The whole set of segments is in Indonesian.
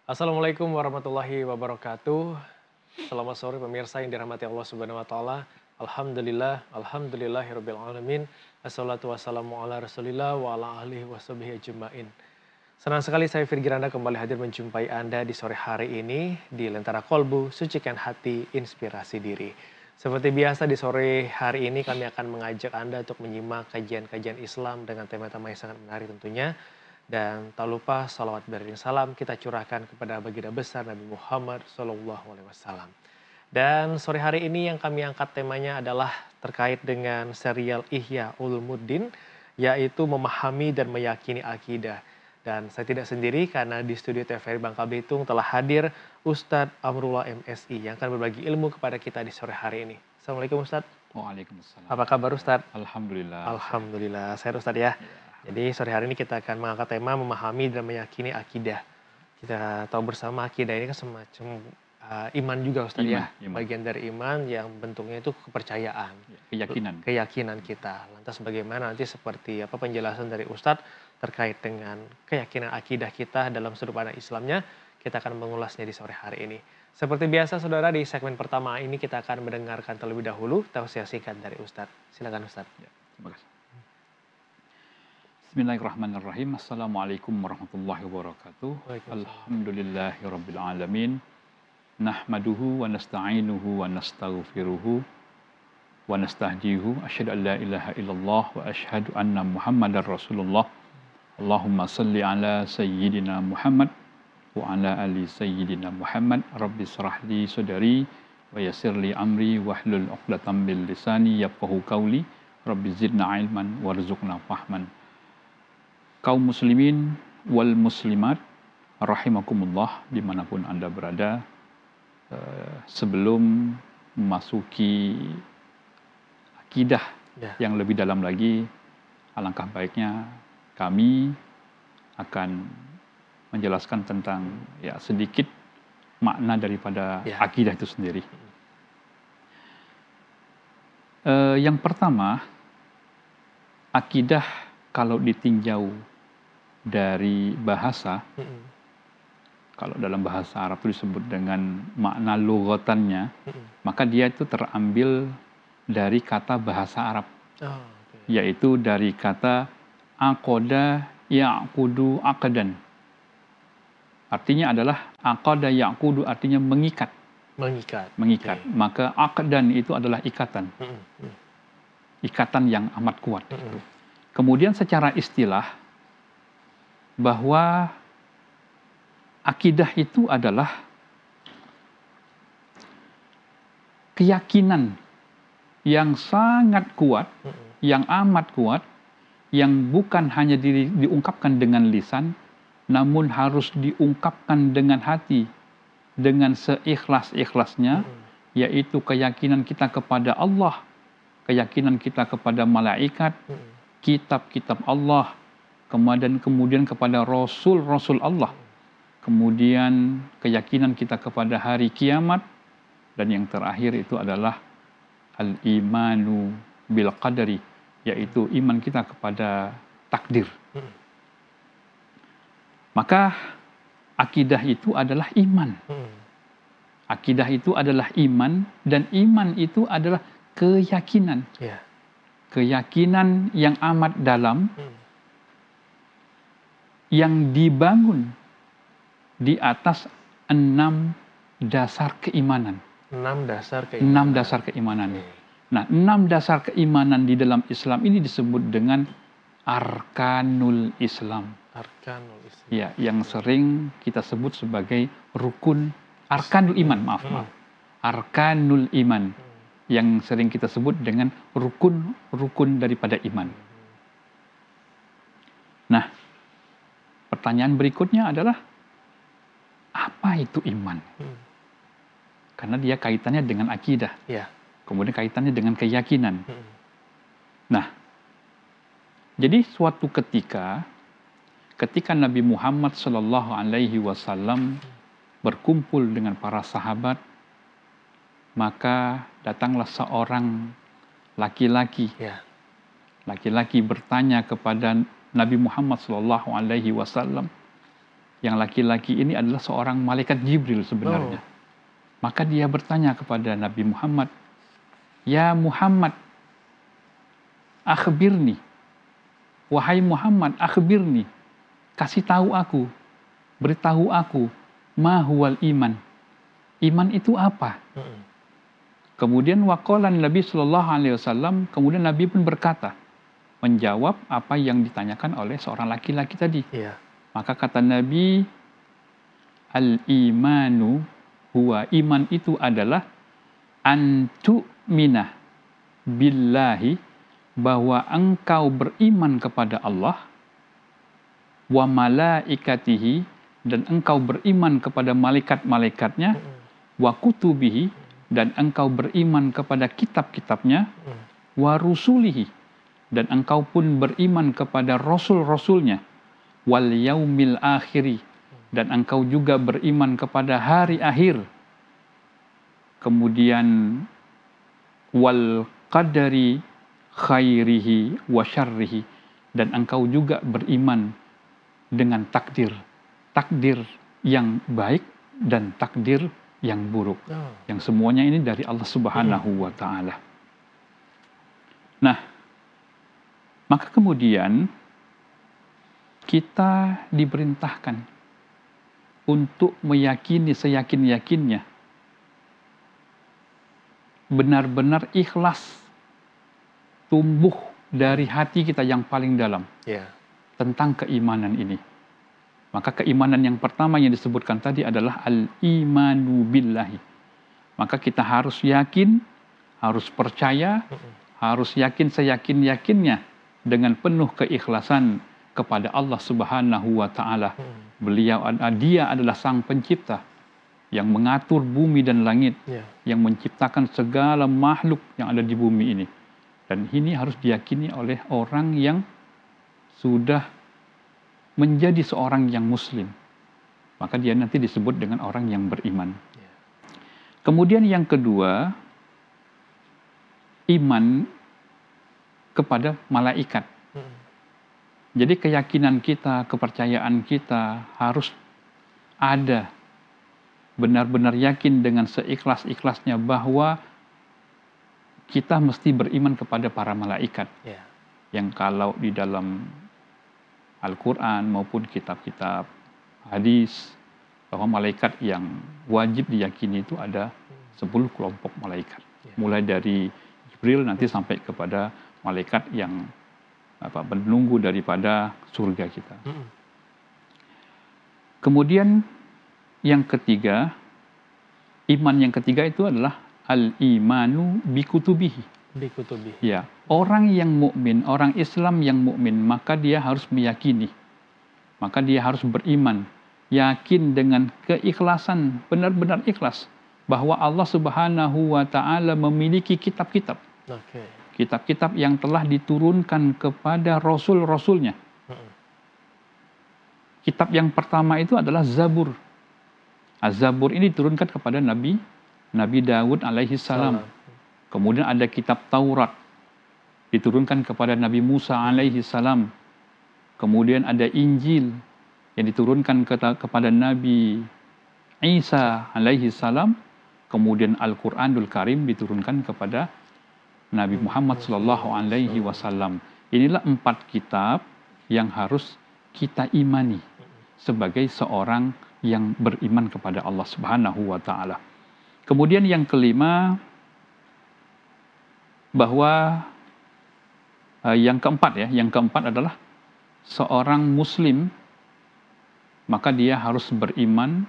Assalamualaikum warahmatullahi wabarakatuh. Selamat sore pemirsa yang dirahmati Allah Subhanahu wa taala. Alhamdulillahirabbil alamin. Wassalatu wassalamu ala Rasulillah wa ala alihi washabihi ajmain. Senang sekali saya Firgiranda kembali hadir menjumpai Anda di sore hari ini di Lentera Kolbu, Sucikan Hati, Inspirasi Diri. Seperti biasa di sore hari ini kami akan mengajak Anda untuk menyimak kajian-kajian Islam dengan tema-tema yang sangat menarik tentunya. Dan tak lupa salawat beriring salam kita curahkan kepada baginda besar Nabi Muhammad SAW. Dan sore hari ini yang kami angkat temanya adalah terkait dengan serial Ihya Ulumuddin, yaitu memahami dan meyakini akidah. Dan saya tidak sendiri karena di studio TVRI Bangka Belitung telah hadir Ustadz Amrullah MSI yang akan berbagi ilmu kepada kita di sore hari ini. Assalamualaikum Ustadz. Waalaikumsalam. Apa kabar Ustadz? Alhamdulillah. Alhamdulillah, sehat Ustadz ya. Jadi sore hari ini kita akan mengangkat tema memahami dan meyakini akidah. Kita tahu bersama akidah ini kan semacam iman juga Ustadz ya. Bagian dari iman yang bentuknya itu kepercayaan. Keyakinan kita. Lantas bagaimana nanti seperti apa penjelasan dari Ustadz terkait dengan keyakinan akidah kita dalam sudut pandang Islamnya. Kita akan mengulasnya di sore hari ini. Seperti biasa saudara di segmen pertama ini kita akan mendengarkan terlebih dahulu tausiah singkat dari Ustadz. Silakan Ustadz. Ya, terima kasih. Bismillahirrahmanirrahim. Assalamualaikum warahmatullahi wabarakatuh. Alhamdulillahirabbil alamin. Nahmaduhu wa nasta'inuhu wa nastaghfiruhu wa nastahdihu. Asyhadu an la ilaha illallah wa asyhadu anna Muhammadar Rasulullah. Allahumma salli ala sayyidina Muhammad wa ala ali sayyidina Muhammad. Rabbi shrah li sadri wa yassir li amri wahlul 'uqdatam min lisani yafqahu qawli. Rabbi zidna ilman warzuqna fahman. Kaum muslimin wal muslimat rahimakumullah dimanapun Anda berada, sebelum memasuki akidah yang lebih dalam lagi, alangkah baiknya kami akan menjelaskan tentang sedikit makna daripada akidah itu sendiri. Yang pertama, akidah kalau ditinjau dari bahasa, kalau dalam bahasa Arab itu disebut dengan makna lughatannya, maka dia itu terambil dari kata bahasa Arab, yaitu dari kata aqada ya'qudu aqdan. Artinya adalah aqada ya'qudu artinya mengikat. Mengikat. Maka aqdan itu adalah ikatan. Ikatan yang amat kuat. Kemudian secara istilah bahwa akidah itu adalah keyakinan yang sangat kuat, yang amat kuat, yang bukan hanya diungkapkan dengan lisan, namun harus diungkapkan dengan hati, dengan seikhlas-ikhlasnya, yaitu keyakinan kita kepada Allah, keyakinan kita kepada malaikat, kitab-kitab Allah, kemudian kepada Rasul Allah, kemudian keyakinan kita kepada hari kiamat, dan yang terakhir itu adalah al-imanu bil qadari, yaitu iman kita kepada takdir. Maka akidah itu adalah iman. Akidah itu adalah iman, dan iman itu adalah keyakinan. Keyakinan yang amat dalam, yang dibangun di atas 6 dasar keimanan. 6 dasar keimanan. Nah, 6 dasar keimanan di dalam Islam ini disebut dengan arkanul Islam. Ya, yang sering kita sebut sebagai rukun arkanul iman, arkanul iman, yang sering kita sebut dengan rukun daripada iman. Nah, pertanyaan berikutnya adalah apa itu iman? Karena dia kaitannya dengan akidah. Kemudian kaitannya dengan keyakinan. Nah, jadi suatu ketika Nabi Muhammad SAW berkumpul dengan para sahabat, maka datanglah seorang laki-laki. Laki-laki bertanya kepada Nabi Muhammad SAW, Yang laki-laki ini adalah seorang malaikat Jibril sebenarnya. Maka dia bertanya kepada Nabi Muhammad, "Ya Muhammad, akhbirni." Wahai Muhammad, akhbirni. Kasih tahu aku, beritahu aku, ma huwal iman. Iman itu apa? Kemudian waqalan Nabi sallallahu alaihi wasallam, kemudian Nabi pun berkata, menjawab apa yang ditanyakan oleh seorang laki-laki tadi. Maka kata Nabi, al-imanu huwa, iman itu adalah antu'mina billahi, bahwa engkau beriman kepada Allah, wa malaikatihi, dan engkau beriman kepada malaikat-malaikatnya, wa kutubihi, dan engkau beriman kepada kitab-kitabnya, wa rusulihi, dan engkau pun beriman kepada rasul-rasulnya, wal yaumil akhiri, dan engkau juga beriman kepada hari akhir, kemudian wal qadari khairihi wa syarrihi, dan engkau juga beriman dengan takdir yang baik dan takdir yang buruk, yang semuanya ini dari Allah Subhanahu wa Ta'ala. Nah, maka kemudian kita diperintahkan untuk meyakini seyakin-yakinnya, benar-benar ikhlas tumbuh dari hati kita yang paling dalam tentang keimanan ini. Maka keimanan yang pertama yang disebutkan tadi adalah al-imanu billahi. Maka kita harus yakin, harus percaya, harus yakin seyakin-yakinnya dengan penuh keikhlasan kepada Allah Subhanahu wa Ta'ala. Dia adalah Sang Pencipta yang mengatur bumi dan langit, yang menciptakan segala makhluk yang ada di bumi ini. Dan ini harus diyakini oleh orang yang sudah menjadi seorang yang muslim. Maka dia nanti disebut dengan orang yang beriman. Kemudian yang kedua, iman kepada malaikat. Jadi keyakinan kita, kepercayaan kita harus ada, benar-benar yakin dengan seikhlas-ikhlasnya bahwa kita mesti beriman kepada para malaikat. Yang kalau di dalam Al-Quran maupun kitab-kitab hadis, bahwa malaikat yang wajib diyakini itu ada 10 kelompok malaikat. Mulai dari Jibril nanti sampai kepada malaikat yang menunggu daripada surga kita. Kemudian yang ketiga, iman yang ketiga itu adalah al-imanu bikutubihi. Ya, orang yang mukmin, orang Islam yang mukmin, maka dia harus meyakini, maka dia harus beriman, yakin dengan keikhlasan, benar-benar ikhlas bahwa Allah Subhanahu wa Ta'ala memiliki kitab-kitab. Kitab-kitab yang telah diturunkan kepada rasul-rasulnya. Kitab yang pertama itu adalah Zabur. Az-Zabur ini diturunkan kepada Nabi Daud alaihi salam. Kemudian ada kitab Taurat, diturunkan kepada Nabi Musa alaihi salam. Kemudian ada Injil yang diturunkan kepada Nabi Isa alaihi salam. Kemudian Al-Quranul Karim diturunkan kepada Nabi Muhammad sallallahu alaihi wasallam. Inilah 4 kitab yang harus kita imani sebagai seorang yang beriman kepada Allah Subhanahu wa Ta'ala. Kemudian yang kelima, bahwa yang keempat adalah seorang muslim, maka dia harus beriman,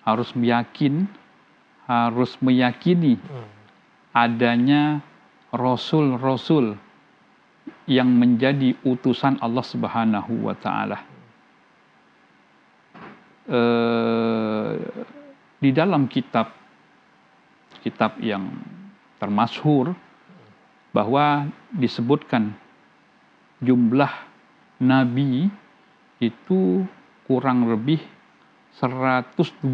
harus meyakini adanya rasul-rasul yang menjadi utusan Allah Subhanahu wa Ta'ala. Di dalam kitab yang termasyhur, bahwa disebutkan jumlah nabi itu kurang lebih 124.000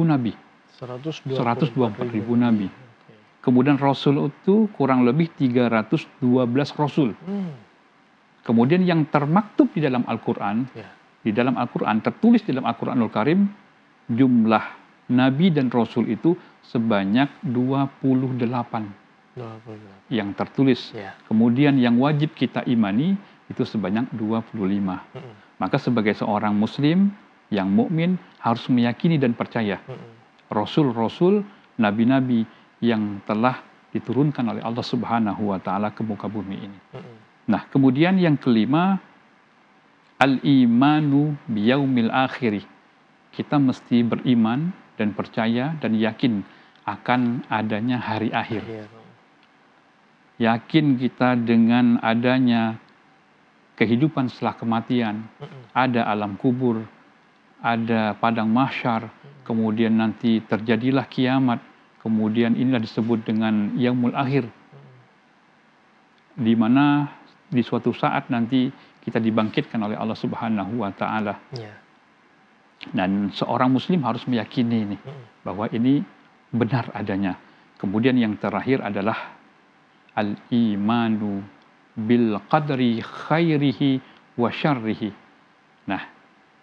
nabi. 124.000 nabi. Kemudian rasul itu kurang lebih 312 rasul. Kemudian yang termaktub di dalam Al-Quran di dalam Al-Quran, tertulis di dalam Al-Quranul Karim, jumlah Nabi dan Rasul itu sebanyak 28 yang tertulis. Kemudian yang wajib kita imani itu sebanyak 25. Maka sebagai seorang Muslim yang mukmin harus meyakini dan percaya Rasul-Rasul, Nabi-Nabi yang telah diturunkan oleh Allah Subhanahu wa Ta'ala ke muka bumi ini. Nah, kemudian yang kelima, al-imanu biyaumil akhiri. Kita mesti beriman dan percaya dan yakin akan adanya hari akhir. Yakin kita dengan adanya kehidupan setelah kematian, ada alam kubur, ada padang mahsyar, kemudian nanti terjadilah kiamat, kemudian inilah disebut dengan yaumul akhir, di mana di suatu saat nanti kita dibangkitkan oleh Allah Subhanahu wa Ta'ala. Dan seorang Muslim harus meyakini ini bahwa ini benar adanya. Kemudian yang terakhir adalah al-imanu bil qadri khairihi wa syarrihi. Nah,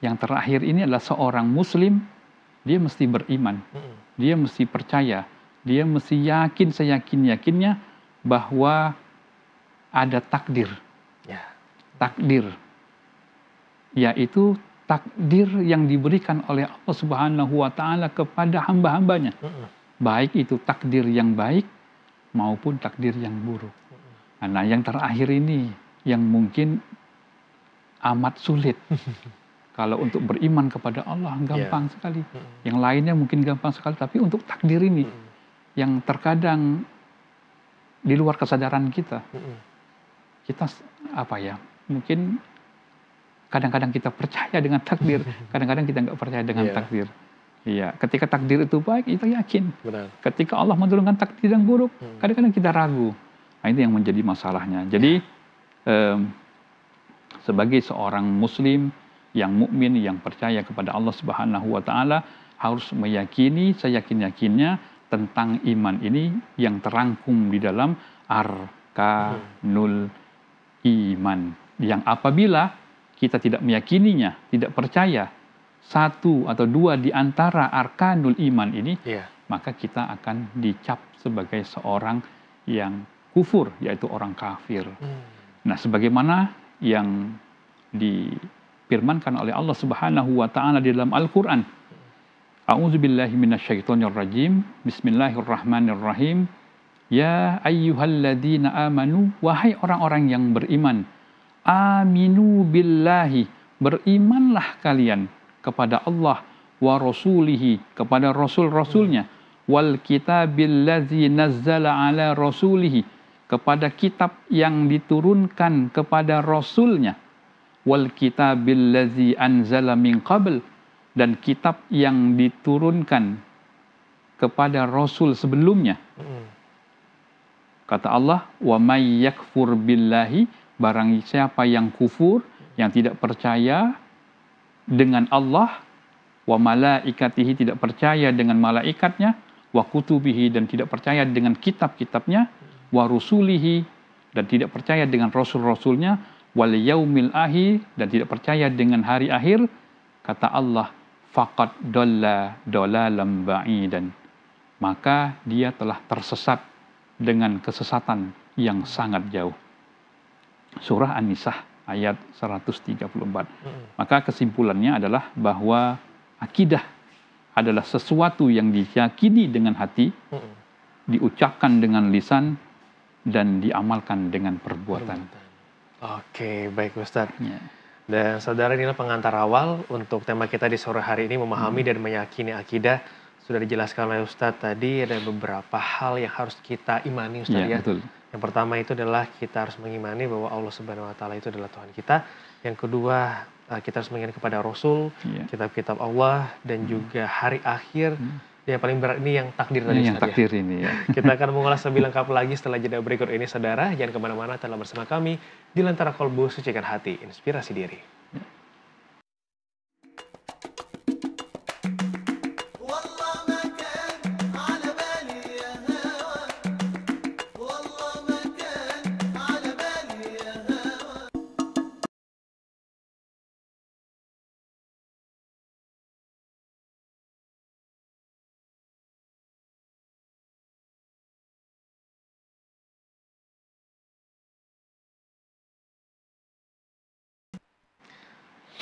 yang terakhir ini adalah seorang Muslim, dia mesti beriman, dia mesti percaya, dia mesti yakin seyakin-yakinnya bahwa ada takdir. Takdir, yaitu takdir yang diberikan oleh Allah Subhanahu wa Ta'ala kepada hamba-hambanya. Baik itu takdir yang baik maupun takdir yang buruk. Nah, yang terakhir ini yang mungkin amat sulit. Kalau untuk beriman kepada Allah gampang sekali. Yang lainnya mungkin gampang sekali, tapi untuk takdir ini yang terkadang di luar kesadaran kita. Kita mungkin kadang-kadang kita percaya dengan takdir, kadang-kadang kita nggak percaya dengan takdir. Iya, ketika takdir itu baik, kita yakin. Benar. Ketika Allah menurunkan takdir yang buruk, kadang-kadang kita ragu. Nah, itu yang menjadi masalahnya. Jadi sebagai seorang Muslim yang mukmin, yang percaya kepada Allah Subhanahu wa Ta'ala, harus meyakini seyakin-yakinnya tentang iman ini yang terangkum di dalam arkanul iman. Yang apabila kita tidak meyakininya, tidak percaya satu atau dua di antara arkanul iman ini, maka kita akan dicap sebagai seorang yang kufur, yaitu orang kafir. Nah, sebagaimana yang difirmankan oleh Allah Subhanahu wa Ta'ala di dalam Al-Qur'an. A'udzubillahi minasyaitonirrajim. Bismillahirrahmanirrahim. Ya ayyuhalladzina amanu, wahai orang-orang yang beriman, aminu billahi, berimanlah kalian kepada Allah, wa rasulihi, kepada rasul-rasulnya, wal kitabil ladzi nazzala ala rasulihi, kepada kitab yang diturunkan kepada rasulnya, wal kitabil ladzi anzala min qabl, dan kitab yang diturunkan kepada rasul sebelumnya. Kata Allah, wa may yakfur billahi, barang siapa yang kufur, yang tidak percaya dengan Allah, wa malaikatihi, tidak percaya dengan malaikatnya, wa kutubihi, dan tidak percaya dengan kitab-kitabnya, wa rusulihi, dan tidak percaya dengan rasul-rasulnya, wal yaumil akhir, dan tidak percaya dengan hari akhir, kata Allah, faqad dalla dalalan ba'idan, maka dia telah tersesat dengan kesesatan yang sangat jauh. Surah An-Nisa ayat 134. Maka kesimpulannya adalah bahwa akidah adalah sesuatu yang diyakini dengan hati, diucapkan dengan lisan, dan diamalkan dengan perbuatan. Oke, baik Ustadz. Dan saudara, inilah pengantar awal untuk tema kita di sore hari ini, memahami dan meyakini akidah. Sudah dijelaskan oleh Ustadz tadi, ada beberapa hal yang harus kita imani, Ustadz, ya. Betul. Yang pertama itu adalah kita harus mengimani bahwa Allah Subhanahu wa Ta'ala itu adalah Tuhan kita. Yang kedua, kita harus mengimani kepada Rasul, kitab-kitab Allah, dan juga hari akhir. Yang paling berat ini yang takdir tadi, yang takdir ini, ya. Kita akan mengulas lebih lengkap lagi setelah jeda berikut ini, saudara. Jangan kemana-mana, tetaplah bersama kami di Lentera Kolbu, Sucikan Hati, Inspirasi Diri.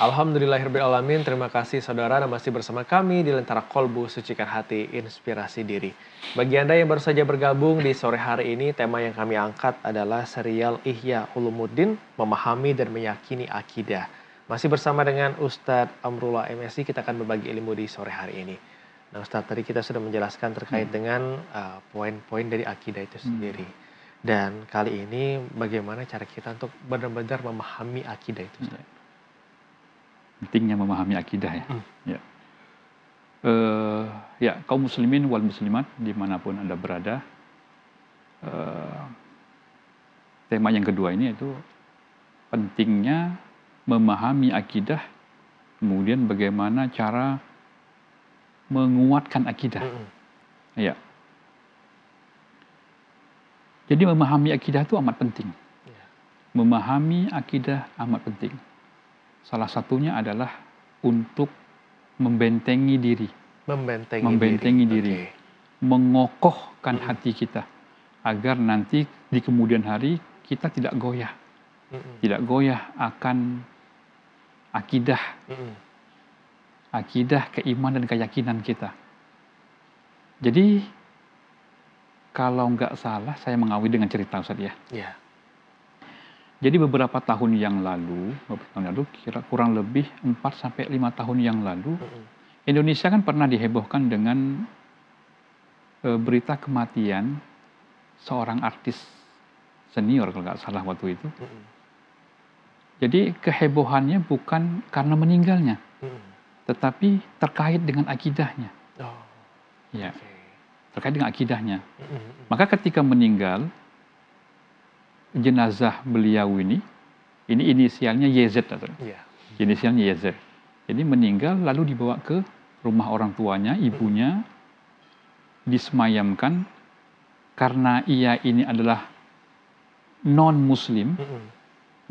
Alhamdulillahirrahmanirrahim. Terima kasih saudara dan masih bersama kami di Lentera Kolbu Sucikan Hati Inspirasi Diri. Bagi Anda yang baru saja bergabung di sore hari ini, tema yang kami angkat adalah serial Ihya Ulumuddin, Memahami dan Meyakini Akidah. Masih bersama dengan Ustadz Amrullah MSI, kita akan berbagi ilmu di sore hari ini. Nah Ustadz, tadi kita sudah menjelaskan terkait dengan poin-poin dari akidah itu sendiri. Dan kali ini bagaimana cara kita untuk benar-benar memahami akidah itu sendiri. Pentingnya memahami akidah ya. Ya, kaum muslimin wal muslimat dimanapun Anda berada, tema yang kedua ini itu pentingnya memahami akidah, kemudian bagaimana cara menguatkan akidah. Ya. Jadi memahami akidah itu amat penting. Memahami akidah amat penting. Salah satunya adalah untuk membentengi diri. Membentengi diri. Okay. Mengokohkan hati kita. Agar nanti di kemudian hari kita tidak goyah. Tidak goyah akan akidah. Akidah, keimanan, dan keyakinan kita. Jadi, kalau nggak salah, saya mengawali dengan cerita Ustaz ya. Yeah. Jadi beberapa tahun yang lalu, kurang lebih 4-5 tahun yang lalu, Indonesia kan pernah dihebohkan dengan berita kematian seorang artis senior kalau nggak salah waktu itu. Jadi kehebohannya bukan karena meninggalnya, tetapi terkait dengan akidahnya. Ya, terkait dengan akidahnya. Maka ketika meninggal, jenazah beliau ini inisialnya YZ, inisialnya YZ. Jadi meninggal lalu dibawa ke rumah orang tuanya, ibunya, disemayamkan. Karena ia ini adalah non-muslim,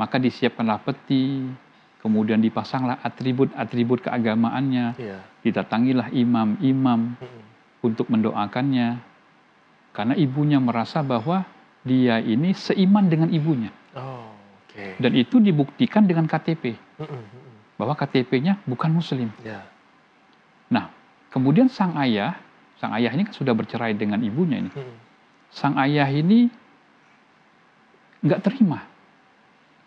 maka disiapkanlah peti, kemudian dipasanglah atribut-atribut keagamaannya, didatangilah imam-imam untuk mendoakannya. Karena ibunya merasa bahwa dia ini seiman dengan ibunya. Dan itu dibuktikan dengan KTP. Bahwa KTP-nya bukan muslim. Nah, kemudian sang ayah ini kan sudah bercerai dengan ibunya ini. Sang ayah ini nggak terima.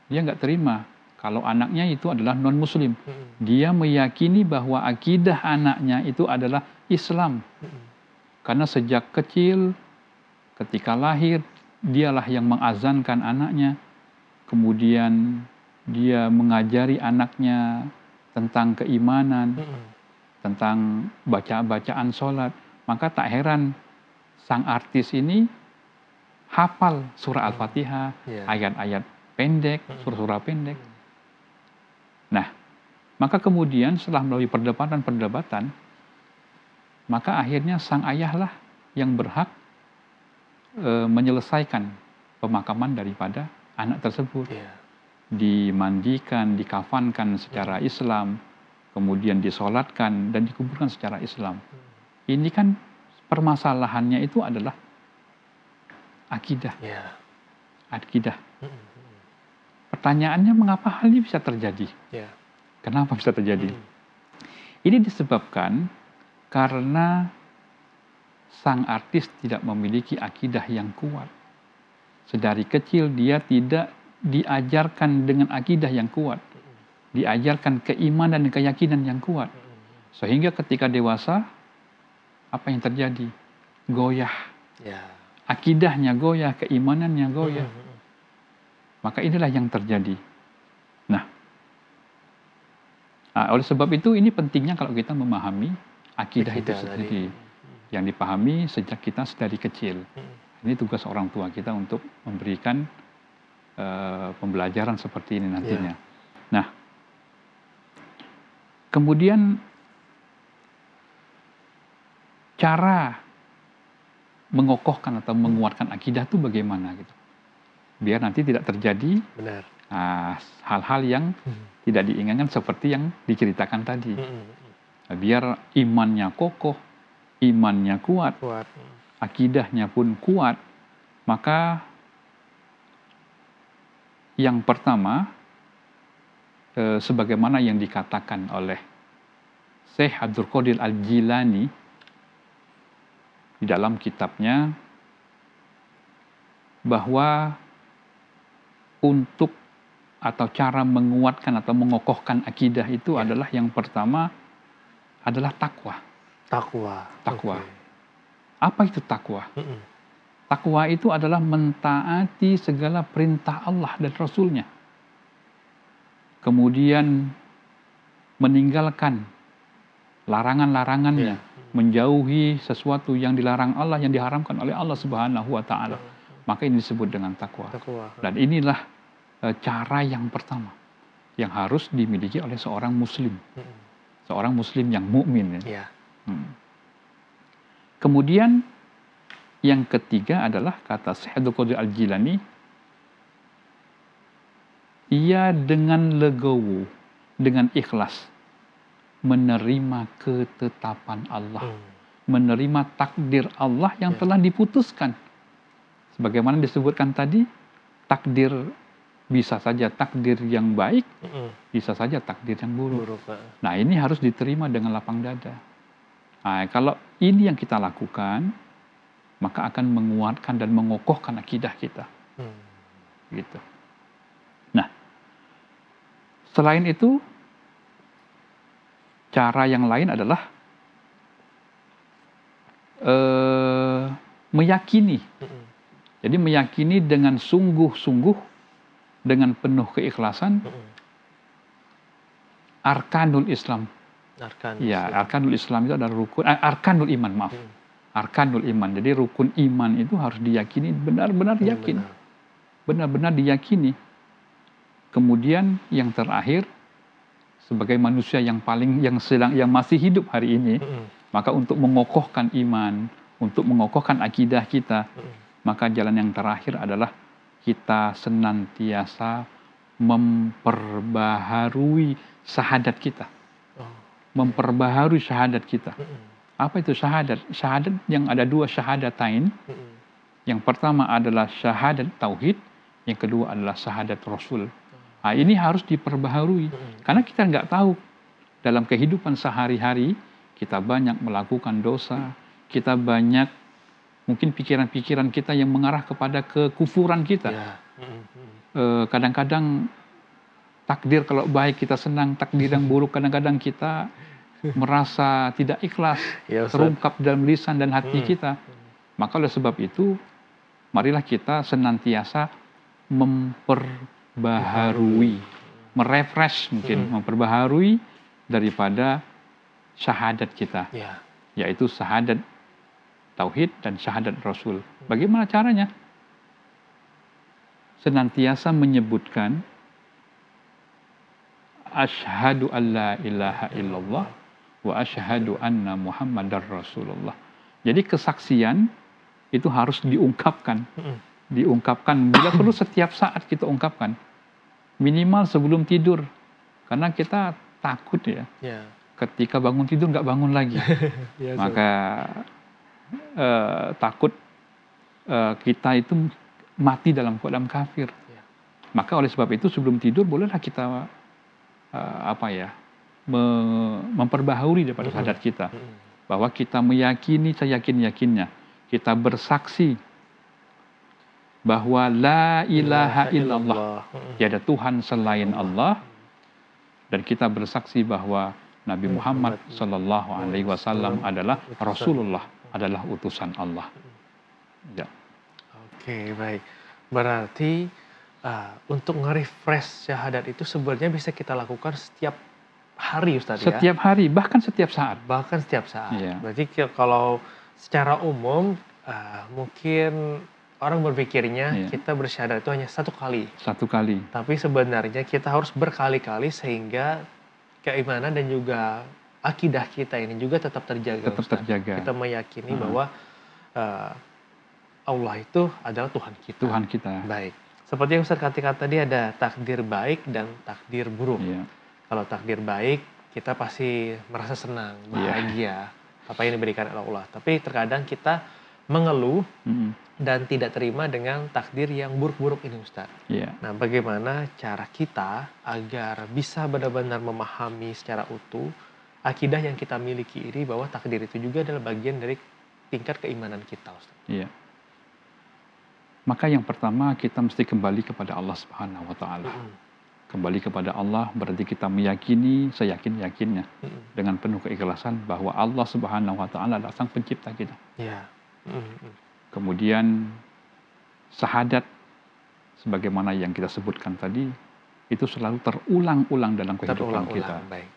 Dia nggak terima kalau anaknya itu adalah non-muslim. Dia meyakini bahwa akidah anaknya itu adalah Islam. Karena sejak kecil, ketika lahir, dialah yang mengazankan anaknya, kemudian dia mengajari anaknya tentang keimanan, tentang bacaan sholat. Maka tak heran sang artis ini hafal surah Al-Fatihah, ayat-ayat pendek, surah-surah pendek. Nah, maka kemudian setelah melalui perdebatan, maka akhirnya sang ayahlah yang berhak menyelesaikan pemakaman daripada anak tersebut. Dimandikan, dikafankan secara Islam, kemudian disolatkan dan dikuburkan secara Islam. Ini kan permasalahannya itu adalah akidah. Akidah. Pertanyaannya, mengapa hal ini bisa terjadi? Kenapa bisa terjadi? Ini disebabkan karena sang artis tidak memiliki akidah yang kuat. Sedari kecil dia tidak diajarkan dengan akidah yang kuat. Diajarkan keimanan dan keyakinan yang kuat. Sehingga ketika dewasa, apa yang terjadi? Goyah. Akidahnya goyah, keimanannya goyah. Maka inilah yang terjadi. Nah, oleh sebab itu ini pentingnya kalau kita memahami akidah itu sendiri. Yang dipahami sejak kita sedari kecil. Ini tugas orang tua kita untuk memberikan pembelajaran seperti ini nantinya. Nah, kemudian cara mengokohkan atau menguatkan akidah itu bagaimana gitu? Biar nanti tidak terjadi hal-hal yang tidak diinginkan seperti yang diceritakan tadi. Biar imannya kokoh, imannya kuat, akidahnya pun kuat, maka yang pertama sebagaimana yang dikatakan oleh Syekh Abdul Qadir Al-Jilani di dalam kitabnya, bahwa untuk atau cara menguatkan atau mengokohkan akidah itu adalah yang pertama adalah takwa. Takwa. Takwa. Okay. Apa itu takwa? Takwa itu adalah mentaati segala perintah Allah dan Rasul-Nya. Kemudian meninggalkan larangan-larangannya, menjauhi sesuatu yang dilarang Allah, yang diharamkan oleh Allah Subhanahu wa taala. Maka ini disebut dengan takwa. Dan inilah cara yang pertama yang harus dimiliki oleh seorang muslim. Seorang muslim yang mukmin ya. Kemudian yang ketiga adalah kata Syekh Abdul Qadir Al-Jilani, ia dengan legowo, dengan ikhlas menerima ketetapan Allah, menerima takdir Allah yang telah diputuskan. Sebagaimana disebutkan tadi, takdir bisa saja takdir yang baik, bisa saja takdir yang buruk. Nah, ini harus diterima dengan lapang dada. Nah, kalau ini yang kita lakukan, maka akan menguatkan dan mengokohkan akidah kita. Gitu. Nah, selain itu, cara yang lain adalah meyakini. Jadi meyakini dengan sungguh-sungguh, dengan penuh keikhlasan, arkanul Islam. Arkanul Islam itu adalah rukun, arkanul iman, maaf. Arkanul iman. Jadi rukun iman itu harus diyakini, benar-benar yakin. Benar-benar diyakini. Kemudian yang terakhir, sebagai manusia yang masih hidup hari ini, maka untuk mengokohkan iman, untuk mengokohkan akidah kita, maka jalan yang terakhir adalah kita senantiasa memperbaharui syahadat kita. Memperbaharui syahadat kita. Apa itu syahadat? Syahadat yang ada dua syahadatain. Yang pertama adalah syahadat tauhid, yang kedua adalah syahadat Rasul. Nah, ini harus diperbaharui. Karena kita nggak tahu dalam kehidupan sehari-hari kita banyak melakukan dosa, kita banyak mungkin pikiran-pikiran kita yang mengarah kepada kekufuran kita. Kadang-kadang takdir kalau baik kita senang, takdir yang buruk kadang-kadang kita merasa tidak ikhlas, terungkap dalam lisan dan hati kita. Maka oleh sebab itu, marilah kita senantiasa memperbaharui, merefresh mungkin, memperbaharui daripada syahadat kita, yaitu syahadat tauhid dan syahadat Rasul. Bagaimana caranya? Senantiasa menyebutkan asyhadu alla ilaha illallah wa asyhadu anna Muhammadar Rasulullah. Jadi kesaksian itu harus diungkapkan. Diungkapkan bila perlu setiap saat kita ungkapkan. Minimal sebelum tidur. Karena kita takut ya. Ketika bangun tidur nggak bangun lagi. Maka takut kita itu mati dalam keadaan kafir. Maka oleh sebab itu sebelum tidur bolehlah kita memperbaharui daripada syahadat kita, bahwa kita meyakini seyakin-yakinnya, kita bersaksi bahwa la ilaha illallah, tiada Tuhan selain Allah, dan kita bersaksi bahwa Nabi Muhammad Sallallahu Alaihi Wasallam adalah Rasulullah, adalah utusan Allah. Ya. Oke, baik. Berarti untuk nge-refresh syahadat itu sebenarnya bisa kita lakukan setiap hari, Ustaz, ya? Setiap hari, bahkan setiap saat. Bahkan setiap saat. Berarti kalau secara umum mungkin orang berpikirnya kita bersyahadat itu hanya satu kali. Satu kali. Tapi sebenarnya kita harus berkali-kali sehingga keimanan dan juga akidah kita ini juga tetap terjaga. Tetap terjaga. Kita meyakini bahwa Allah itu adalah Tuhan kita. Tuhan kita. Baik. Seperti yang Ustaz katakan tadi, ada takdir baik dan takdir buruk. Kalau takdir baik, kita pasti merasa senang, bahagia, apa yang diberikan oleh Allah. Tapi terkadang kita mengeluh Mm-mm. dan tidak terima dengan takdir yang buruk-buruk ini, Ustaz. Iya. Nah, bagaimana cara kita agar bisa benar-benar memahami secara utuh akidah yang kita miliki ini, bahwa takdir itu juga adalah bagian dari tingkat keimanan kita, Ustaz? Iya. Maka yang pertama kita mesti kembali kepada Allah Subhanahu wa taala. Kembali kepada Allah berarti kita meyakini seyakin-yakinnya dengan penuh keikhlasan bahwa Allah Subhanahu wa taala adalah Sang Pencipta kita. Iya. Kemudian syahadat sebagaimana yang kita sebutkan tadi itu selalu terulang-ulang dalam kehidupan kita. Baik.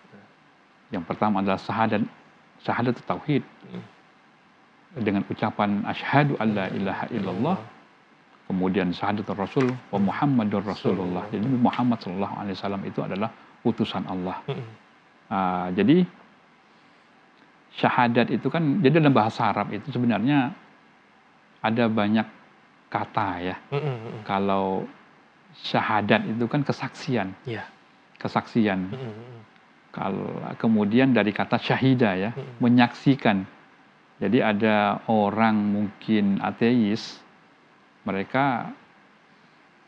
Yang pertama adalah syahadat tauhid dengan ucapan asyhadu alla ilaha illallah. Kemudian syahadat Rasul wa Muhammadur Rasulullah. Jadi Muhammad sallallahu alaihi wasallam itu adalah utusan Allah. Jadi syahadat itu kan, jadi dalam bahasa Arab itu sebenarnya ada banyak kata ya. Kalau syahadat itu kan kesaksian. Iya. Kesaksian. Kalau kemudian dari kata syahida ya, menyaksikan. Jadi ada orang mungkin ateis, mereka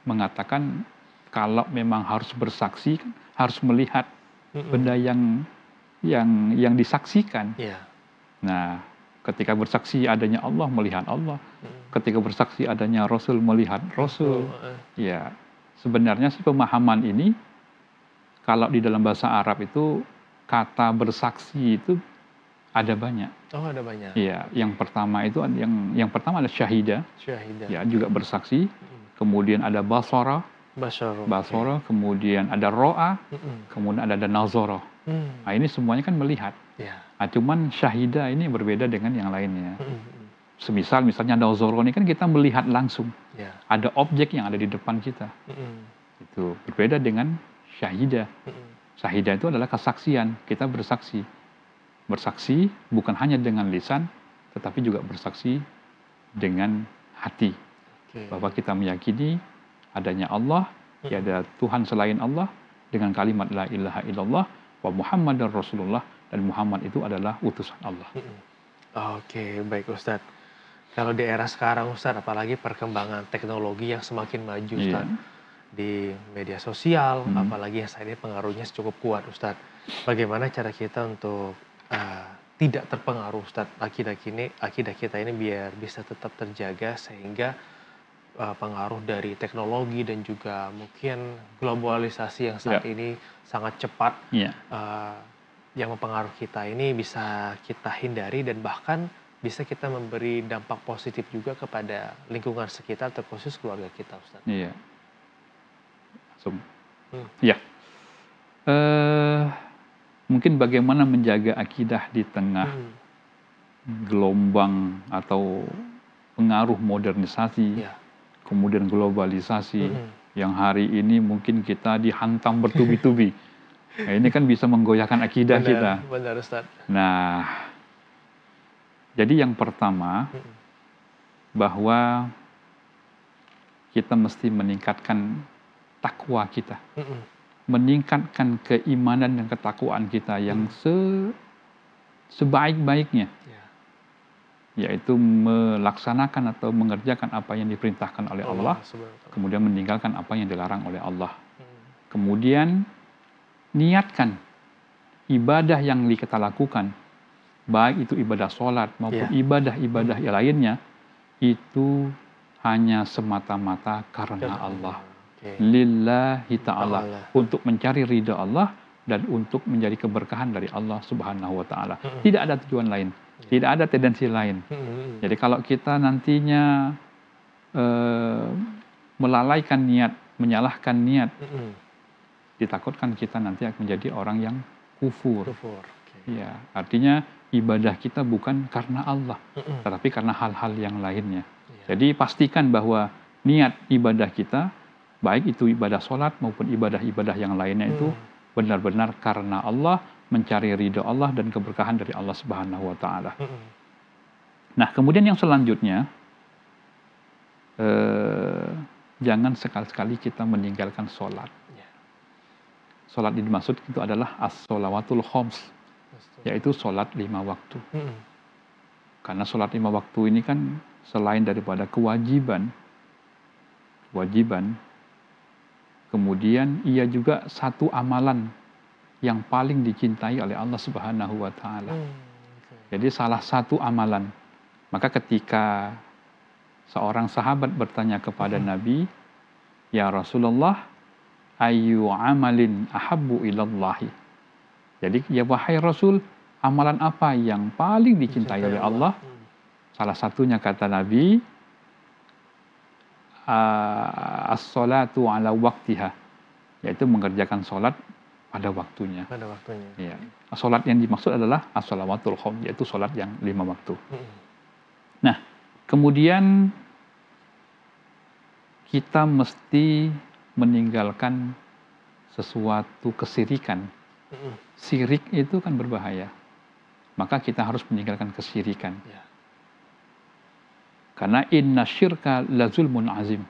mengatakan kalau memang harus bersaksi harus melihat benda yang disaksikan. Yeah. Nah, ketika bersaksi adanya Allah, melihat Allah. Ketika bersaksi adanya Rasul, melihat Rasul. Ya, sebenarnya sih pemahaman ini kalau di dalam bahasa Arab itu kata bersaksi itu ada banyak. Oh, ada banyak. Iya, yang pertama itu yang pertama ada syahida. Syahida. Ya, juga bersaksi. Kemudian ada basara. Basara, kemudian ada ro'a, kemudian ada nazara. Nah, ini semuanya kan melihat. Yeah. Nah, cuman syahida ini berbeda dengan yang lainnya. Misalnya nazara ini kan kita melihat langsung. Yeah. Ada objek yang ada di depan kita. Itu berbeda dengan syahida. Syahida itu adalah kesaksian, kita bersaksi. Bersaksi bukan hanya dengan lisan, tetapi juga bersaksi dengan hati. Bahwa kita meyakini adanya Allah, tiada Tuhan selain Allah, dengan kalimat la ilaha illallah wa Muhammadar Rasulullah, dan Muhammad itu adalah utusan Allah. Oke, baik Ustadz. Kalau di era sekarang Ustadz, apalagi perkembangan teknologi yang semakin maju Ustadz, di media sosial, apalagi yang saat ini pengaruhnya cukup kuat Ustadz. Bagaimana cara kita untuk tidak terpengaruh Ustadz akidah kita ini biar bisa tetap terjaga, sehingga pengaruh dari teknologi dan juga mungkin globalisasi yang saat ini sangat cepat yang mempengaruhi kita ini bisa kita hindari, dan bahkan bisa kita memberi dampak positif juga kepada lingkungan sekitar, terkhusus keluarga kita, Ustaz. Iya. Ya. Mungkin bagaimana menjaga akidah di tengah gelombang atau pengaruh modernisasi, kemudian globalisasi yang hari ini mungkin kita dihantam bertubi-tubi. Nah, ini kan bisa menggoyahkan akidah kita. Benar, Ustaz. Nah, jadi yang pertama bahwa kita mesti meningkatkan takwa kita, meningkatkan keimanan dan ketakwaan kita yang sebaik-baiknya. Yaitu melaksanakan atau mengerjakan apa yang diperintahkan oleh Allah, kemudian meninggalkan apa yang dilarang oleh Allah. Kemudian niatkan ibadah yang kita lakukan, baik itu ibadah sholat maupun ibadah-ibadah yang lainnya, itu hanya semata-mata karena Allah. Lillahi ta'ala, untuk mencari ridha Allah dan untuk menjadi keberkahan dari Allah Subhanahu wa ta'ala. Tidak ada tujuan lain. Tidak ada tendensi lain. Jadi kalau kita nantinya melalaikan niat, menyalahkan niat, ditakutkan kita nanti akan menjadi orang yang kufur. Ya, artinya ibadah kita bukan karena Allah, tetapi karena hal-hal yang lainnya. Jadi pastikan bahwa niat ibadah kita, baik itu ibadah sholat maupun ibadah-ibadah yang lainnya itu benar-benar karena Allah, mencari ridha Allah dan keberkahan dari Allah Subhanahu wa ta'ala. Nah, kemudian yang selanjutnya, jangan sekali-sekali kita meninggalkan sholat. Sholat yang dimaksud itu adalah as-sholawatul khoms, yaitu sholat 5 waktu. Karena sholat 5 waktu ini kan selain daripada kewajiban, kemudian ia juga satu amalan yang paling dicintai oleh Allah Subhanahu wa taala. Jadi salah satu amalan. Maka ketika seorang sahabat bertanya kepada Nabi, "Ya Rasulullah, ayyu amalin ahabbu ilallahi?" Jadi, ya wahai Rasul, amalan apa yang paling dicintai oleh Allah? Salah satunya kata Nabi, as-salatu ala waktiha, yaitu mengerjakan sholat pada waktunya. Ya. Sholat yang dimaksud adalah as-salawatul khams, yaitu sholat yang 5 waktu. Nah, kemudian kita mesti meninggalkan sesuatu kesirikan. Sirik itu kan berbahaya. Maka kita harus meninggalkan kesirikan. Karena inna syirka la zulmun azim.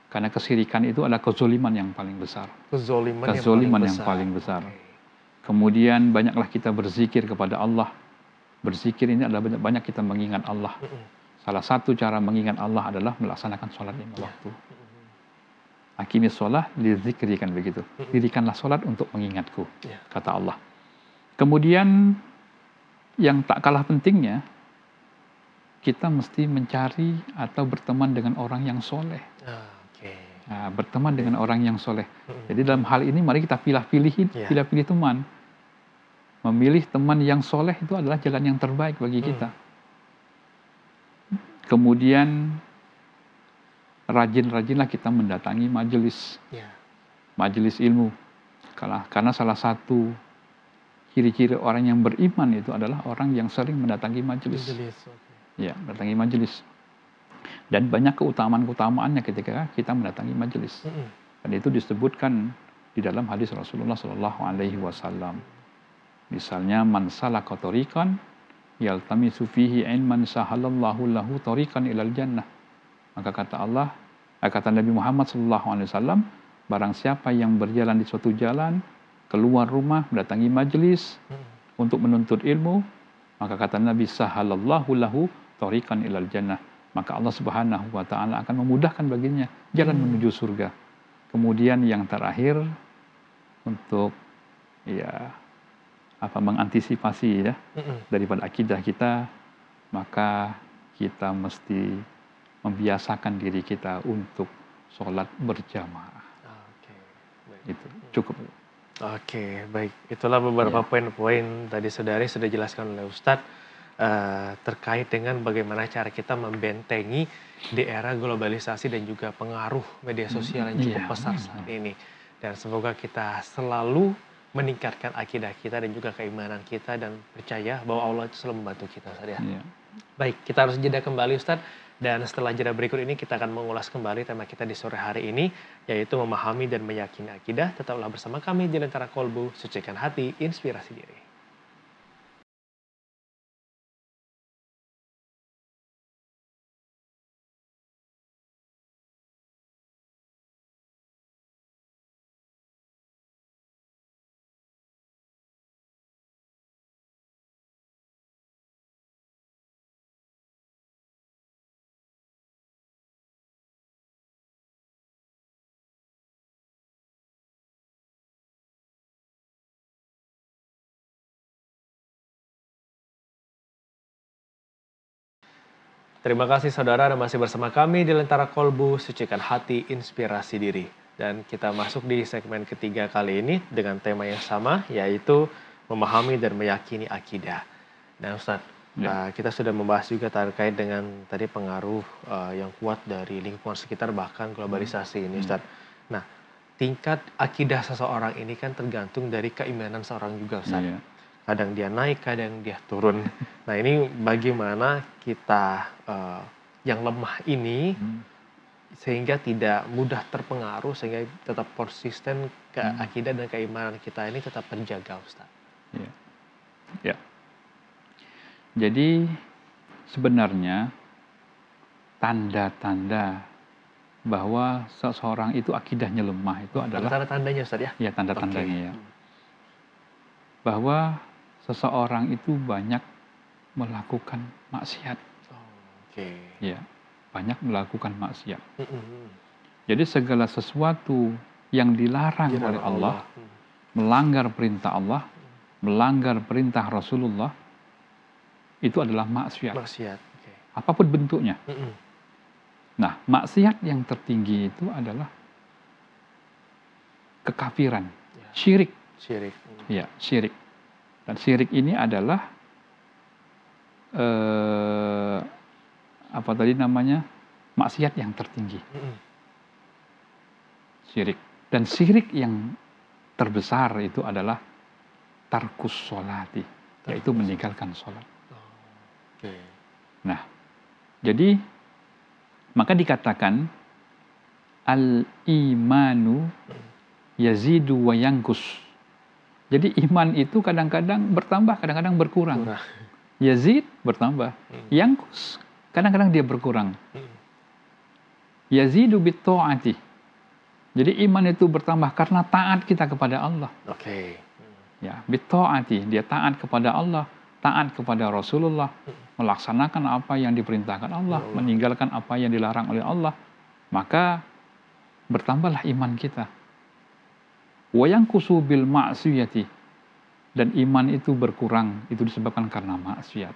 Karena kesirikan itu adalah kezoliman yang paling besar. Kezoliman yang paling besar. Kemudian banyaklah kita berzikir kepada Allah. Berzikir ini adalah banyak kita mengingat Allah. Salah satu cara mengingat Allah adalah melaksanakan sholat 5 waktu. Aqimis sholah li zikri, kan begitu. Dirikanlah sholat untuk mengingatku, kata Allah. Kemudian yang tak kalah pentingnya, kita mesti mencari atau berteman dengan orang yang soleh. Nah, berteman dengan orang yang soleh. Jadi dalam hal ini mari kita pilih-pilih teman. Memilih teman yang soleh itu adalah jalan yang terbaik bagi kita. Kemudian rajin-rajinlah kita mendatangi majelis, majelis ilmu. Karena salah satu ciri-ciri orang yang beriman itu adalah orang yang sering mendatangi majelis. Ya, mendatangi majelis. Dan banyak keutamaan-keutamaannya ketika kita mendatangi majelis. Dan itu disebutkan di dalam hadis Rasulullah Shallallahu Alaihi Wasallam. Misalnya, man salaka thoriqan yaltamisu fihi ilman sahalallahu lahu thoriqan ilal jannah. Maka kata Nabi Muhammad Shallallahu Alaihi Wasallam, barang siapa yang berjalan di suatu jalan, keluar rumah, mendatangi majelis untuk menuntut ilmu, maka kata Nabi, sahalallahu lahu thoriqan ilal jannah. Maka Allah Subhanahu wa taala akan memudahkan baginya jalan menuju surga. Kemudian yang terakhir, untuk mengantisipasi daripada akidah kita, maka kita mesti membiasakan diri kita untuk sholat berjamaah. Itu cukup. Baik. Itulah beberapa poin-poin tadi saudari sudah jelaskan oleh Ustadz terkait dengan bagaimana cara kita membentengi di era globalisasi dan juga pengaruh media sosial yang cukup besar saat ini. Dan semoga kita selalu meningkatkan akidah kita dan juga keimanan kita dan percaya bahwa Allah itu selalu membantu kita, Ustaz ya. Baik, kita harus jeda kembali Ustaz. Dan setelah jeda berikut ini kita akan mengulas kembali tema kita di sore hari ini, yaitu memahami dan meyakini akidah. Tetaplah bersama kami di Lentera Kolbu, sucikan hati, inspirasi diri. Terima kasih saudara, masih bersama kami di Lentera Kolbu, sucikan hati, inspirasi diri. Dan kita masuk di segmen ketiga kali ini dengan tema yang sama, yaitu memahami dan meyakini akidah. Dan Ustaz, kita sudah membahas juga terkait dengan tadi pengaruh yang kuat dari lingkungan sekitar, bahkan globalisasi ini Ustaz. Nah, tingkat akidah seseorang ini kan tergantung dari keimanan seorang juga Ustaz. Kadang dia naik, kadang dia turun. Nah ini bagaimana kita yang lemah ini sehingga tidak mudah terpengaruh, sehingga tetap konsisten ke akidah dan keimanan kita ini tetap terjaga, Ustaz. Jadi sebenarnya tanda-tanda bahwa seseorang itu akidahnya lemah itu adalah tanda-tandanya, Ustaz ya? Ya, tanda-tandanya ya. Bahwa seseorang itu banyak melakukan maksiat. Oke. Ya, banyak melakukan maksiat. Mm-mm. Jadi segala sesuatu yang dilarang Dilarang oleh Allah, Allah. melanggar perintah Allah, melanggar perintah Rasulullah, itu adalah maksiat. Maksiat. Oke. Apapun bentuknya. Mm-mm. Nah, maksiat yang tertinggi itu adalah kekafiran, Ya. syirik. Syirik. Ya, syirik. Dan syirik ini adalah apa tadi namanya? Maksiat yang tertinggi. Mm-mm. Syirik. Dan syirik yang terbesar itu adalah tarkus sholati, yaitu meninggalkan sholat. Oke. Nah, jadi maka dikatakan al-imanu yazidu wa yankus. Jadi iman itu kadang-kadang bertambah, kadang-kadang berkurang. Kurang. Yazid bertambah, yankus kadang-kadang dia berkurang. Yazidu bit ta'ati. Jadi iman itu bertambah karena taat kita kepada Allah. Oke. Ya, bit ta'ati, dia taat kepada Allah, taat kepada Rasulullah, melaksanakan apa yang diperintahkan Allah, meninggalkan apa yang dilarang oleh Allah, maka bertambahlah iman kita. Wa yanqusu bil ma'siyati, dan iman itu berkurang, itu disebabkan karena maksiat.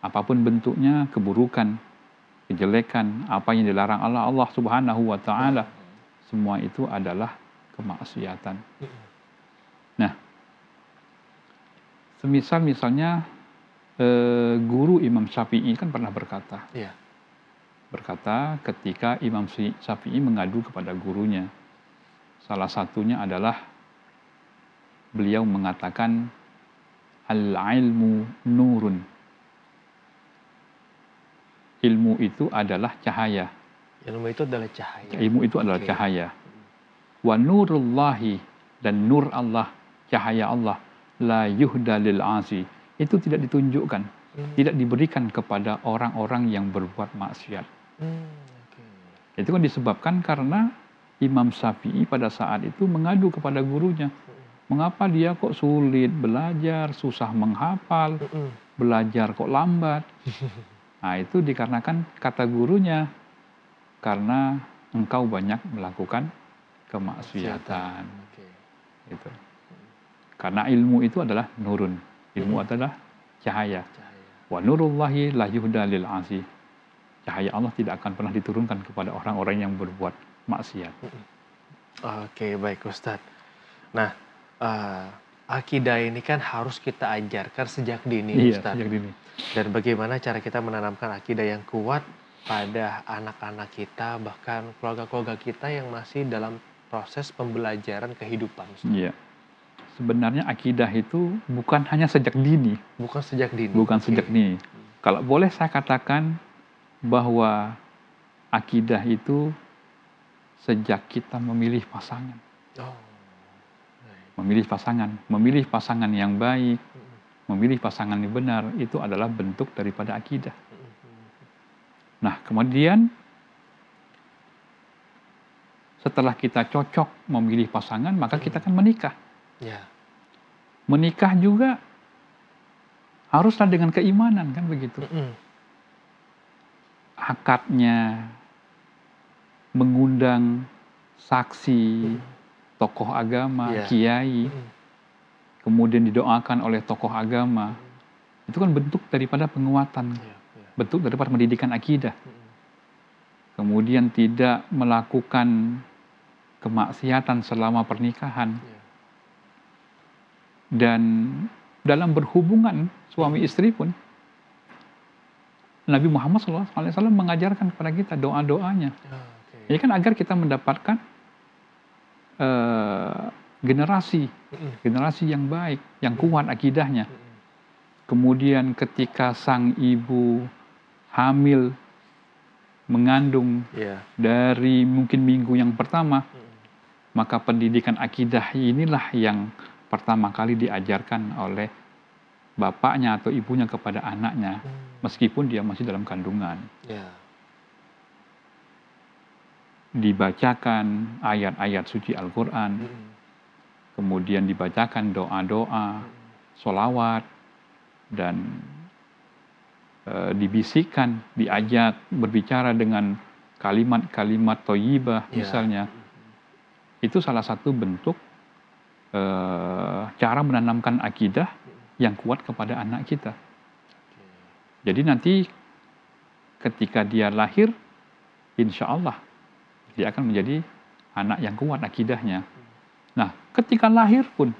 Apapun bentuknya, keburukan, kejelekan, apa yang dilarang Allah Subhanahu wa taala, semua itu adalah kemaksiatan. Nah, misalnya guru Imam Syafi'i kan pernah berkata, ketika Imam Syafi'i mengadu kepada gurunya, salah satunya adalah beliau mengatakan al-ilmu nurun. Ilmu itu adalah cahaya. Ilmu itu adalah cahaya. Ilmu itu adalah cahaya. Wa nurullahi, dan nur Allah, cahaya Allah, la yuhda lil asi, itu tidak ditunjukkan, tidak diberikan kepada orang-orang yang berbuat maksiat. Itu kan disebabkan karena Imam Syafi'i pada saat itu mengadu kepada gurunya, mengapa dia kok sulit belajar, susah menghafal, belajar kok lambat. Nah, itu dikarenakan kata gurunya, karena engkau banyak melakukan kemaksiatan. Gitu. Karena ilmu itu adalah nurun, ilmu adalah cahaya. Wa nurullahi la yuhda lil asi. Cahaya Allah tidak akan pernah diturunkan kepada orang-orang yang berbuat maksiat. Oke, baik Ustadz. Nah, akidah ini kan harus kita ajarkan sejak dini, Ustadz. Sejak dini. Dan bagaimana cara kita menanamkan akidah yang kuat pada anak-anak kita, bahkan keluarga-keluarga kita yang masih dalam proses pembelajaran kehidupan, Ustadz. Iya. Sebenarnya akidah itu bukan hanya sejak dini. Bukan sejak dini. Bukan sejak dini. Kalau boleh saya katakan bahwa akidah itu sejak kita memilih pasangan. Memilih pasangan yang baik, memilih pasangan yang benar, itu adalah bentuk daripada akidah. Nah, kemudian setelah kita cocok memilih pasangan, maka kita akan menikah. Menikah juga haruslah dengan keimanan, kan begitu. Akadnya, mengundang saksi, tokoh agama, kiai, kemudian didoakan oleh tokoh agama, itu kan bentuk daripada penguatan, bentuk daripada pendidikan akidah. Kemudian tidak melakukan kemaksiatan selama pernikahan. Dan dalam berhubungan suami istri pun, Nabi Muhammad SAW mengajarkan kepada kita doa-doanya. Ini kan agar kita mendapatkan generasi yang baik, yang kuat akidahnya. Kemudian ketika sang ibu hamil, mengandung dari mungkin minggu yang pertama, maka pendidikan akidah inilah yang pertama kali diajarkan oleh bapaknya atau ibunya kepada anaknya, meskipun dia masih dalam kandungan. Dibacakan ayat-ayat suci Al-Quran, kemudian dibacakan doa-doa, sholawat, dan dibisikkan, diajak berbicara dengan kalimat-kalimat thayyibah misalnya. Itu salah satu bentuk cara menanamkan akidah yang kuat kepada anak kita. Jadi nanti ketika dia lahir, insya Allah dia akan menjadi anak yang kuat akidahnya. Nah, ketika lahir pun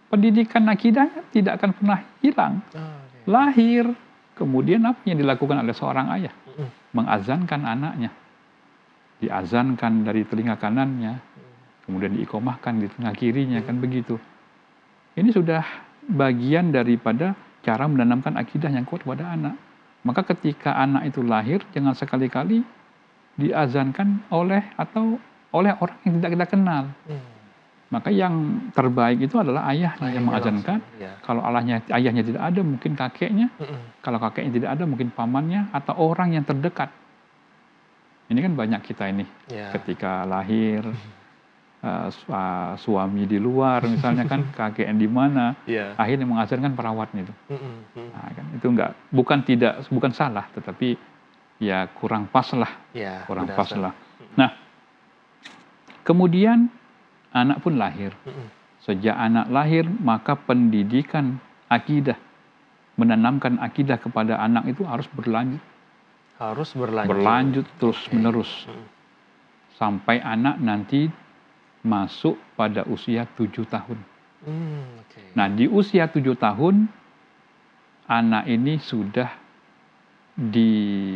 pendidikan akidahnya tidak akan pernah hilang. Lahir, kemudian apa yang dilakukan oleh seorang ayah? Mengazankan anaknya. Diazankan dari telinga kanannya, kemudian diikomahkan di telinga kirinya, kan begitu. Ini sudah bagian daripada cara menanamkan akidah yang kuat pada anak. Maka ketika anak itu lahir, jangan sekali-kali diazankan oleh orang yang tidak kita kenal. Maka yang terbaik itu adalah ayahnya yang mengazankan. Kalau ayahnya tidak ada, mungkin kakeknya. Kalau kakeknya tidak ada, mungkin pamannya atau orang yang terdekat. Ini kan banyak kita ini. Ketika lahir, suami di luar misalnya kan, kakek yang di mana, akhirnya mengazankan perawatnya itu. Nah, kan itu bukan salah, tetapi ya kurang pas lah, Nah, kemudian anak pun lahir. Sejak anak lahir, maka pendidikan akidah, menanamkan akidah kepada anak itu harus berlanjut. Berlanjut terus menerus sampai anak nanti masuk pada usia 7 tahun. Nah, di usia 7 tahun anak ini sudah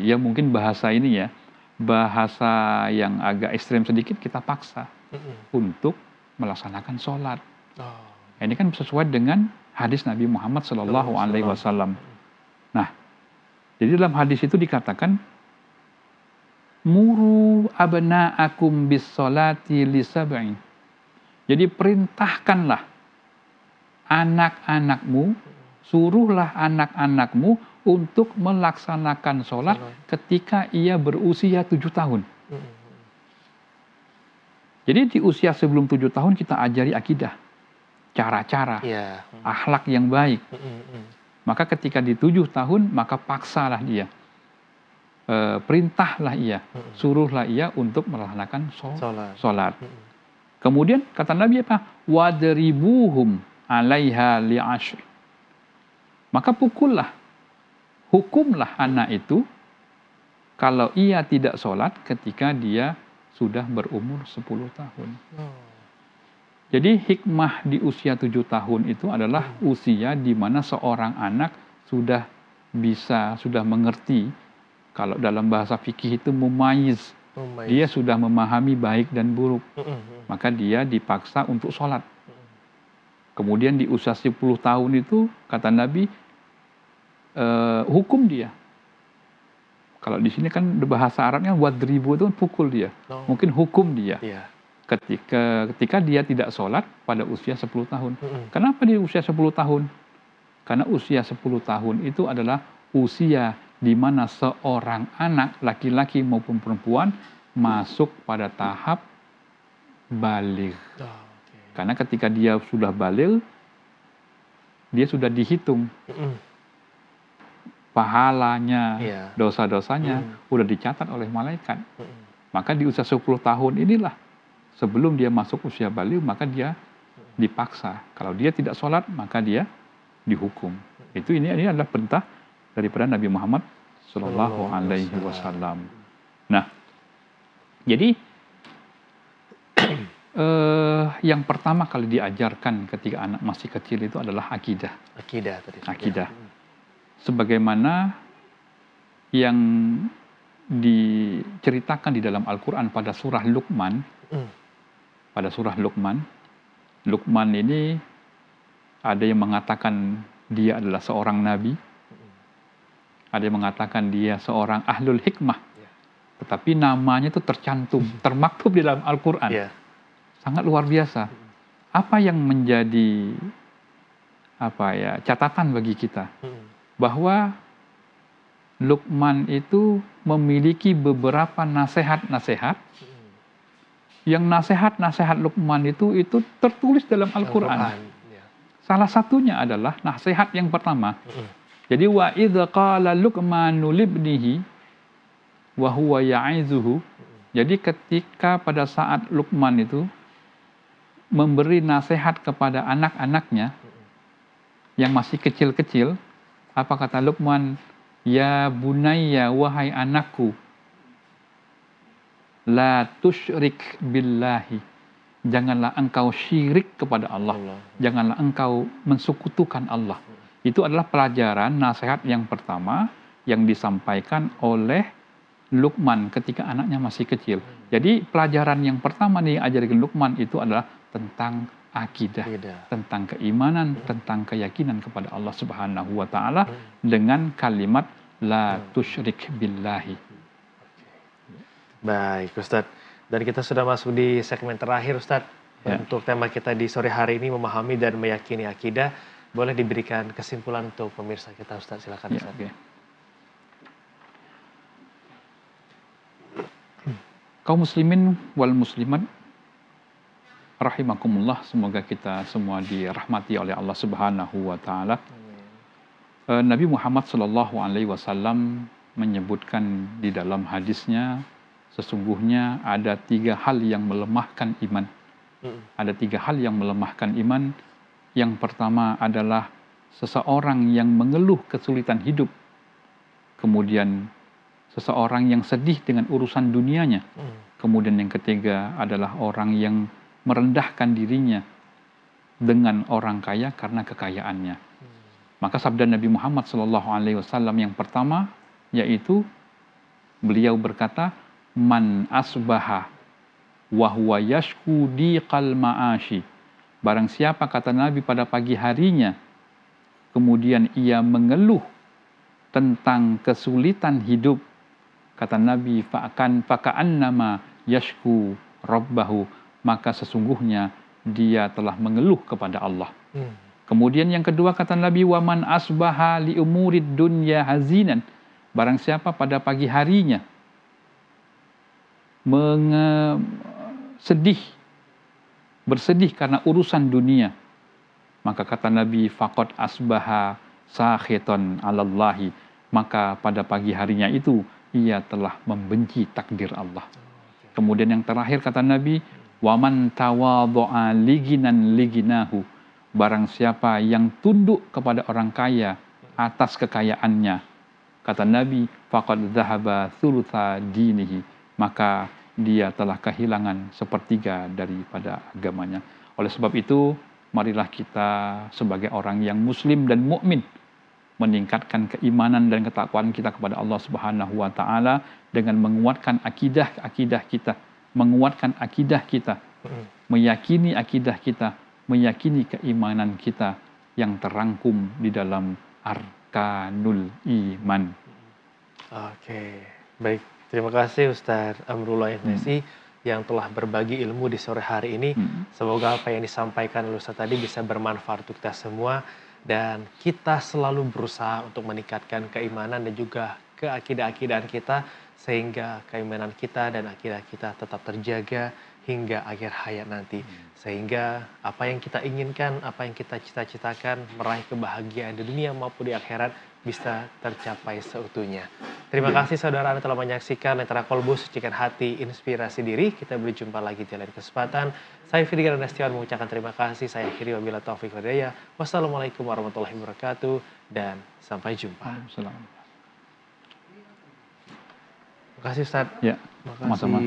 ya mungkin bahasa yang agak ekstrem sedikit, kita paksa untuk melaksanakan sholat. Ini kan sesuai dengan hadis Nabi Muhammad SAW. Nah, jadi dalam hadis itu dikatakan, muru abna'akum bis sholati li sab'in. Jadi perintahkanlah anak-anakmu, suruhlah anak-anakmu untuk melaksanakan sholat ketika ia berusia 7 tahun. Jadi di usia sebelum 7 tahun kita ajari akidah, cara-cara, akhlak yang baik. Maka ketika di 7 tahun, maka paksalah dia. Perintahlah ia, suruhlah ia untuk melaksanakan sholat. Kemudian kata Nabi apa? Wadribuhum 'alaiha li'ashr. Maka hukumlah anak itu kalau ia tidak sholat ketika dia sudah berumur 10 tahun. Jadi hikmah di usia 7 tahun itu adalah usia di mana seorang anak sudah mengerti. Kalau dalam bahasa fikih itu mumayyiz. Dia sudah memahami baik dan buruk. Maka dia dipaksa untuk sholat. Kemudian di usia 10 tahun itu, kata Nabi, hukum dia. Kalau di sini kan bahasa Arabnya wadribu itu pukul dia. Mungkin hukum dia. Ketika dia tidak sholat pada usia 10 tahun. Kenapa di usia 10 tahun? Karena usia 10 tahun itu adalah usia di mana seorang anak, laki-laki maupun perempuan, masuk pada tahap baligh. Karena ketika dia sudah baligh, dia sudah dihitung. Pahalanya, dosa-dosanya, sudah dicatat oleh malaikat. Maka di usia 10 tahun inilah, sebelum dia masuk usia baligh, maka dia dipaksa. Kalau dia tidak sholat, maka dia dihukum. Ini adalah perintah daripada Nabi Muhammad Sallallahu Alaihi Wasallam. Nah, jadi yang pertama kali diajarkan ketika anak masih kecil itu adalah akidah. Akidah. Sebagaimana yang diceritakan di dalam Al-Quran pada surah Luqman. Pada surah Luqman. Luqman ini ada yang mengatakan dia adalah seorang nabi. Ada yang mengatakan dia seorang ahlul hikmah. Tetapi namanya itu tercantum, termaktub di dalam Al-Quran. Sangat luar biasa. Apa yang menjadi catatan bagi kita? Bahwa Luqman itu memiliki beberapa nasihat-nasihat. Yang nasihat-nasihat Luqman itu tertulis dalam Al-Quran. Salah satunya adalah nasihat yang pertama. Jadi wa idza qala Luqmanu libnihi wa huwa ya'izuhu. Jadi ketika pada saat Luqman itu memberi nasihat kepada anak-anaknya yang masih kecil-kecil, apa kata Luqman? Ya bunayya, wahai anakku, la tusyrik billahi. Janganlah engkau syirik kepada Allah. Janganlah engkau mensekutukan Allah. Itu adalah pelajaran nasihat yang pertama yang disampaikan oleh Luqman ketika anaknya masih kecil. Jadi pelajaran yang pertama nih ajarin Luqman itu adalah tentang akidah, tentang keimanan, tentang keyakinan kepada Allah Subhanahu wa taala dengan kalimat la tusyrik billahi. Baik, Ustadz. Dan kita sudah masuk di segmen terakhir, Ustadz. Untuk tema kita di sore hari ini, memahami dan meyakini akidah. Boleh diberikan kesimpulan untuk pemirsa kita, Ustadz. Silakan, Ustadz. Okay. Kaum muslimin wal muslimat rahimakumullah, semoga kita semua dirahmati oleh Allah Subhanahu wa taala. Nabi Muhammad sallallahu alaihi wasallam menyebutkan di dalam hadisnya, sesungguhnya ada 3 hal yang melemahkan iman. Ada 3 hal yang melemahkan iman. Yang pertama adalah seseorang yang mengeluh kesulitan hidup. Kemudian seseorang yang sedih dengan urusan dunianya. Kemudian yang ketiga adalah orang yang merendahkan dirinya dengan orang kaya karena kekayaannya. Maka sabda Nabi Muhammad SAW yang pertama yaitu beliau berkata, man asbaha wa huwa yashku diqal ma'ashi. Barang siapa, kata Nabi, pada pagi harinya kemudian ia mengeluh tentang kesulitan hidup, kata Nabi, faka'annama yashku rabbahu, maka sesungguhnya dia telah mengeluh kepada Allah. Kemudian yang kedua kata Nabi, waman asbaha li umurid dunya hazinan. Barang siapa pada pagi harinya bersedih karena urusan dunia, maka kata Nabi, faqad asbaha sakhiton 'alallahi, maka pada pagi harinya itu ia telah membenci takdir Allah. Kemudian yang terakhir kata Nabi, waman tawadha'a liginan liginahu. Barang siapa yang tunduk kepada orang kaya atas kekayaannya, kata Nabi, faqad dhahaba thulutha dinihi, maka dia telah kehilangan sepertiga daripada agamanya. Oleh sebab itu, marilah kita sebagai orang yang muslim dan mukmin meningkatkan keimanan dan ketakwaan kita kepada Allah Subhanahu wa taala dengan menguatkan akidah kita, menguatkan akidah kita, meyakini akidah kita, meyakini keimanan kita yang terangkum di dalam arkanul iman. Oke, baik. Terima kasih Ustadz Amrullah Nasi yang telah berbagi ilmu di sore hari ini. Semoga apa yang disampaikan oleh Ustadz tadi bisa bermanfaat untuk kita semua. Dan kita selalu berusaha untuk meningkatkan keimanan dan juga keakidah-akidahan kita. Sehingga keimanan kita dan akidah kita tetap terjaga hingga akhir hayat nanti. Sehingga apa yang kita inginkan, apa yang kita cita-citakan, meraih kebahagiaan di dunia maupun di akhirat bisa tercapai seutuhnya. Terima kasih saudara Anda telah menyaksikan Lentera Kolbu, Sucikan Hati, Inspirasi Diri. Kita berjumpa lagi di lain kesempatan. Saya Firdian Setiawan mengucapkan terima kasih. Saya akhiri wabillahi taufiq wal hidayah. Wassalamualaikum warahmatullahi wabarakatuh dan sampai jumpa. Terima kasih Ustaz. Ya, sama-sama.